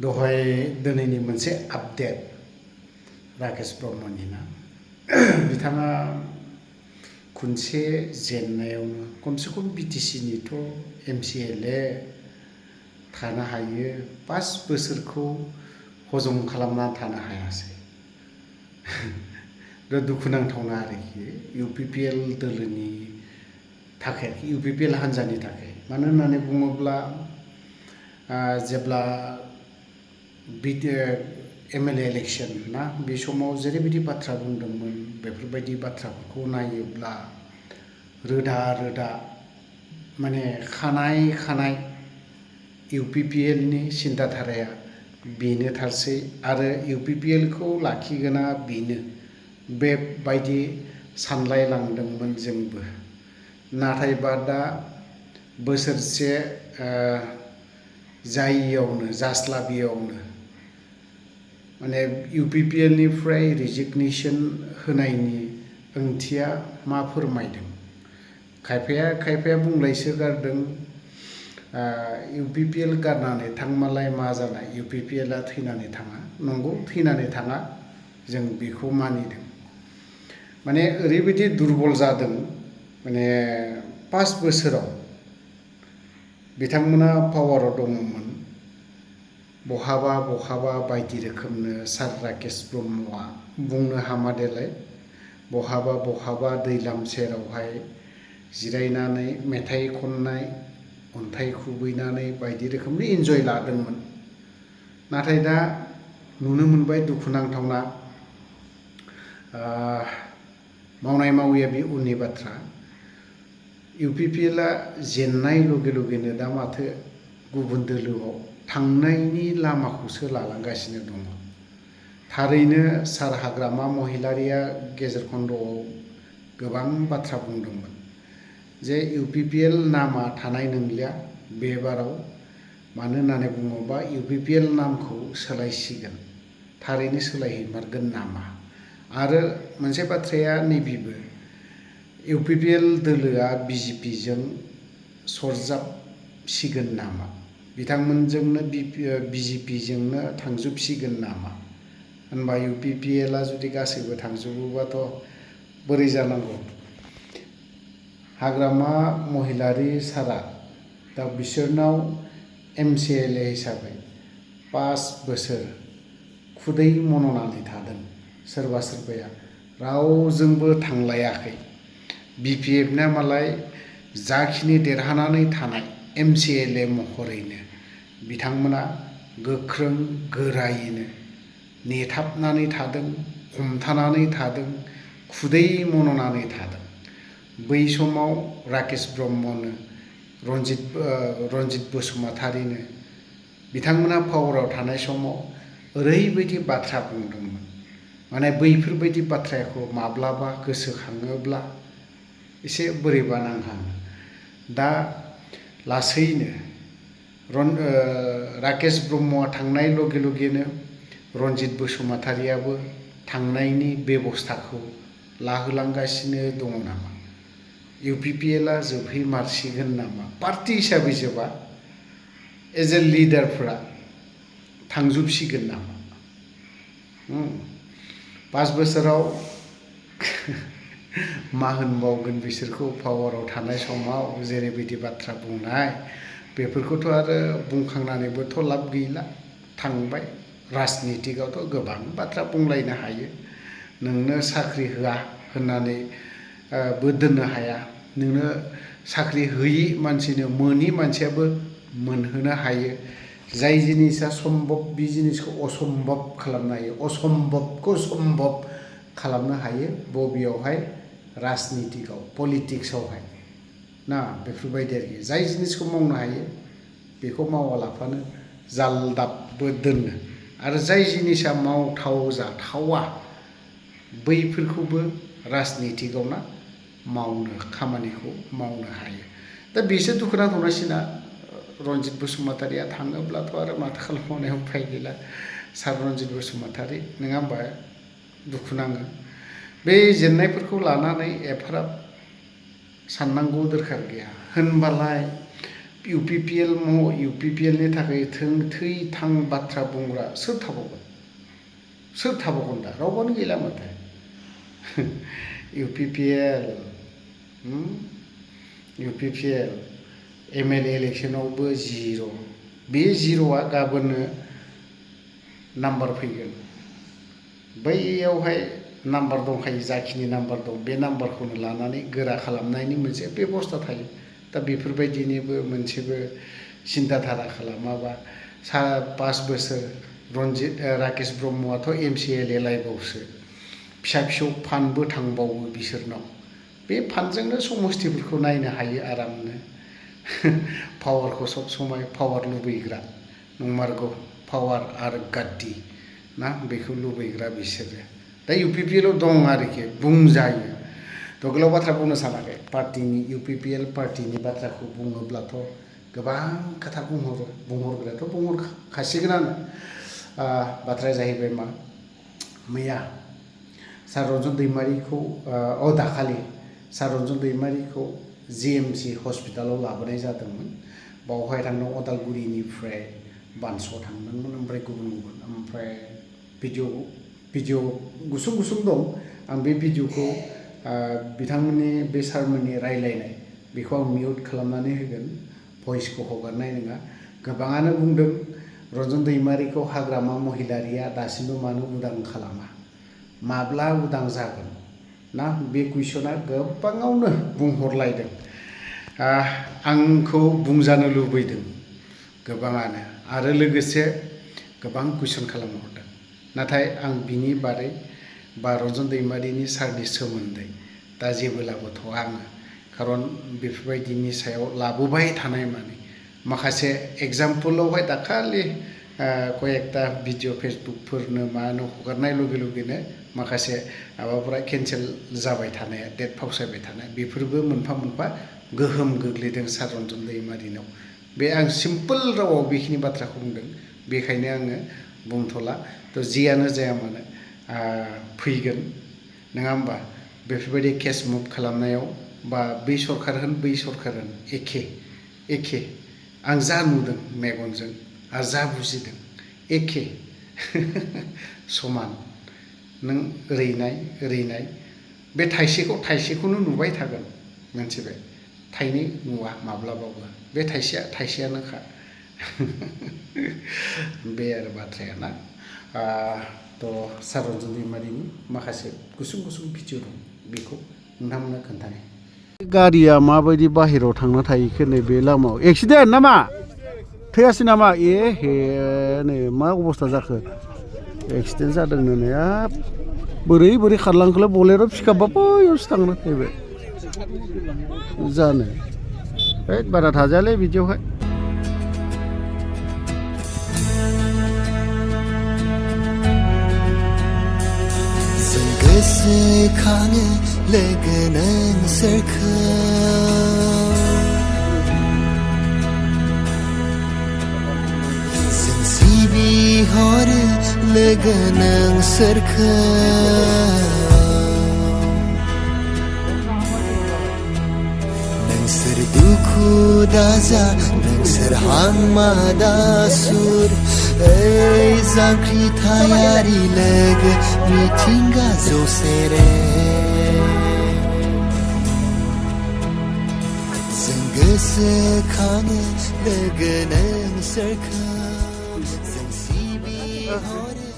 दहाय दिनैनि मोनसे आपडेट राकेश ब्रह्मनि ना बिथाङा खनसे जेननायावनो खमसे खम बिटिसिनिथ' MCLA थानो हायो 5 बोसोरखौ हजम खालामना थानो हायासै। दुखुनांथावना आरोखि UPPL दोलोनि थाखाय UPPL हान्जानि थाखाय मानो होननानै बुङोब्ला जेब्ला MLA इलेक्शन ना बे समाव जेरैबायदि बाथ्रा बुंदोंमोन बेफोरबायदि बाथ्राफोरखौ नायोब्ला रोदा रोदा माने खानाय UPPL नि सिन्ताधाराया बेनो थारसै आरो UPPL खौ लाखिगोना बेनो बेबायदि सानलायलांदोंमोन जोंबो। नाथायबा दा बोसोरसे जायियावनो जास्लाबियावनो माने UPPL निफ्राय रिजिगनेसन होनायनि ओंथिया मा फोरमायदों? खायफाया बुंलायसो गारदों UPPL गारनानै थांमालाय मा जानाय UPPL आ थैनानै थाङा। नंगौ थैनानै थाङा जों बेखौ मानिदों। माने ओरैबायदि दुरबल जादों माने 5 बोसोराव बिथांमोना पावाराव दङमोन बहाबा बायदि रोखोमनो सार राकेश ब्रह्मआ बुंनो हामा देलाय बहाबा दैलाम सेरावहाय जिरायनानै मेथाइ खननाय अन्थाइ खुबैनानै बायदि रोखोमनि इन्जय लादोंमोन। नाथाय दा नुनो मोनबाय दुखुनांथावना मावनाय मावैया बे उननि बाथ्रा UPPL आ जेननाय लगे लगेनो दा माथो गुबुन दोलोआव थांनायनि लामाखौसो लालांगासिनो दङ। थारैनो सार हाग्रामा महिलारिया गेजेर खन्द'आव गोबां बाथ्रा बुंदोंमोन जे UPPL नामा थानाय नंलिया बे बाराव मानो होननानै बुङोबा UPPL नामखौ सोलायसिगोन थारैनो सोलायहैमारगोन नामा आरो मोनसे बाथ्राया नैबेबो UPPL दोलोआ BJP जों सरजाबसिगोन नामा बिथांमोनजोंनो BJP जोंनो थांजोबसिगोन नामा होनबा UPPL आ जुदि गासैबो थांजोबोबाथ' बोरै जानांगौ। हाग्रामा महिलारि सारा दा बिसोरनाव MCLA हिसाबै 5 बोसोर खुदै मन'नानै थादों। सोरबाया रावजोंबो थांलायाखै। BPF ना मालाय जाखिनि देरहानानै थानाय MCLA महरैनो बिथांमोना गोख्रों गोरायैनो नेथाबनानै थादों हमथानानै थादों खुदै मन'नानै थादों। बै समाव राकेश ब्रह्मनो रन्जित बसुमतारिनो बिथांमोना पावाराव थानाय समाव ओरैबायदि बाथ्रा बुंदोंमोन माने बैफोरबायदि बाथ्राखौ माब्लाबा गोसोखाङोब्ला एसे बोरैबा नांहाङो। दा लासैनो राकेश ब्रह्मआ थांनाय लगे लगेनो रन्जित बसुमतारियाबो थांनायनि बेब'स्थाखौ लाहोलांगासिनो दङ नामा? UPPL आ जोबहैमारसिगोन नामा? पार्टि हिसाबै जोबा एज ए लिडारफ्रा थांजोबसिगोन नामा? 5 बोसोराव मा होनबावगोन बिसोरखौ पावाराव थानाय समाव जेरैबायदि बाथ्रा बुंनाय बेफोरखौथ' आरो बुंखांनानैबोथ' लाब गैला थांबाय। राजनितिकआवथ' गोबां बाथ्रा बुंलायनो हायो। नोंनो साख्रि होआ होननानै बो दोननो हाया। नोंनो साख्रि होयि मानसिनो मोनि मानसियाबो मोनहोनो हायो। जाय जिनिसा सम्भब बे जिनिसखौ असम्भब खालामनो हायो। असम्भबखौ सम्भब खालामनो हायो बबेयावहाय राजनितिकआव पलिटिक्सआवहाय ना बेफोरबायदि आरोखि जाय जिनिसखौ मावनो हायो बेखौ मावालाफानो जालदाबबो दोनो आरो जाय जिनिसा मावथाव जाथावा बैफोरखौबो राजनितिकआव ना खामानिखौ मावनो हायो। दा बेसो दुखुनांथावनासिना रन्जित बसुमतारिया थाङोब्लाथ' आरो माथो खालामबावनो उफाय गैला। सार रन्जित बसुमतारि नङा होमबा दुखु नाङो। बे जेननायफोरखौ लानानै एफाराब साननांगौ दरखार गैया। होनबालाय UPPL UPPLनि थाखाय थै-थां बाथ्रा बुंग्रा सोर थाबावगोन दा रावबोआनो गैला माथो UPPL MLA इलेक्सनावबो 0 बे 0आ गाबोननो नाम्बार फैगोन बैयावहाय नाम्बार दंखायो जाखिनि नाम्बार दं बे नाम्बारखौनो लानानै गोरा खालामनायनि मोनसे बेबस्था थायो दा बेफोरबायदिनिबो मोनसेबो सिन्ताधारा खालामाबा 5 बोसोर राकेश ब्रह्मआथ' MCLA लाइफआवसो फिसा फान्डबो थांबावो बिसोरनाव बे फान्डजोंनो समस्थिफोरखौ नायनो हायो आरामनो पावारखौ सब समय पावार लुबैग्रा नंमारगौ पावार आरो गाद्दि ना बेखौ लुबैग्रा बिसोरो दा UPPLआव दं आरोखि बुंजायो थ' गोलाव बाथ्रा बुंनो सानाखै पार्टिनि UPPL पार्टिनि बाथ्राखौ बुङोब्लाथ' गोबां खोथा बुंहरग्रायाथ' बुंहरखासिगोनानो बाथ्राया जाहैबाय मा मैया सार रन्जन दैमारिखौ दाखालि सार रन्जन दैमारिखौ GMC हस्पिटालाव लाबोनाय जादोंमोन बावहाय थांनायाव अदालगुरिनिफ्राय बानस'आव थांदोंमोन ओमफ्राय गुबुन ओमफ्राय भिडिअ गुसुं दं आं बे भिडिअखौ बिथांमोननि बे सारमोननि रायलायनाय बेखौ आं मिउट खालामनानै होगोन भइसखौ हगारनाय नङा गोबाङानो बुंदों रन्जन दैमारिखौ हाग्रामा महिलारिया दासिमबो मानो उदां खालामा माब्ला उदां जागोन ना बे कुइसना गोबाङावनो बुंहरलायदों आंखौ बुंजानो लुबैदों गोबाङानो आरो लोगोसे गोबां कुइसन खालामहरदों नाथाय आं बिनि बारै बा रन्जन दैमारिनि सारनि सोमोन्दै दा जेबो लाबोथ'आ आङो खारन बेफोरबायदिनि सायाव लाबोबाय थानाय माखासे एग्जाम्पोलावहाय दाखालि कयेकटा भिडिअ फेसबुकफोरनो मानो हगारनाय लगेनो माखासे माबाफोरा केन्सेल जाबाय थानाया डेट फावसायबाय थानाय बेफोरबो मोनफा गोहोम गोग्लैदों सार रन्जन दैमारिनाव बे आं सिम्पोल रावाव बेखिनि बाथ्राखौ बुंदों बेखायनो आङो बुंथ'ला थ' जियानो जाया मानो फैगोन नङा होमबा बेफोरबायदि केस मुभ खालामनायाव बा बै सरखार होन बै सरखार होन एखे आं जा नुदों मेगनजों आरो जा बुजिदों एखे समान नों ओरैनाय बे थाइसेखौनो नुबाय थागोन मोनथिबाय थाइनै नुवा माब्लाबाबो बे थाइसेयानोखा बे आरो बाथ्राया ना थ' सार रन्जन दैमारिनि माखासे गुसुं भिडिअ दं बेखौ नोंथांमोननो खोन्थानाय गारिया माबायदि बाहेरायाव थांना थाहैखो नैबे लामायाव एक्सिडेन्ट नामा थैयासै नामा नै मा अबस्था जाखो एक्सिडेन्ट जादोंनो नै बोरै खारलांखोलाय बलेर' पिकआपआ बैयावसो थांना फैबाय जानो बारा थाजायालै बिदियावहाय गोसोखाङो लोगो नोंसोरखौ जों सिबिहरो लोगो नोंसोरखौ नोंसोर दुखु दाजा नोंसोर हांमा दासुर ओइ जांख्रिथायारि लोगो मिथिंगा जौसेरे जों गोसोखाङो लोगो नोंसोरखौ जों सिबिहरो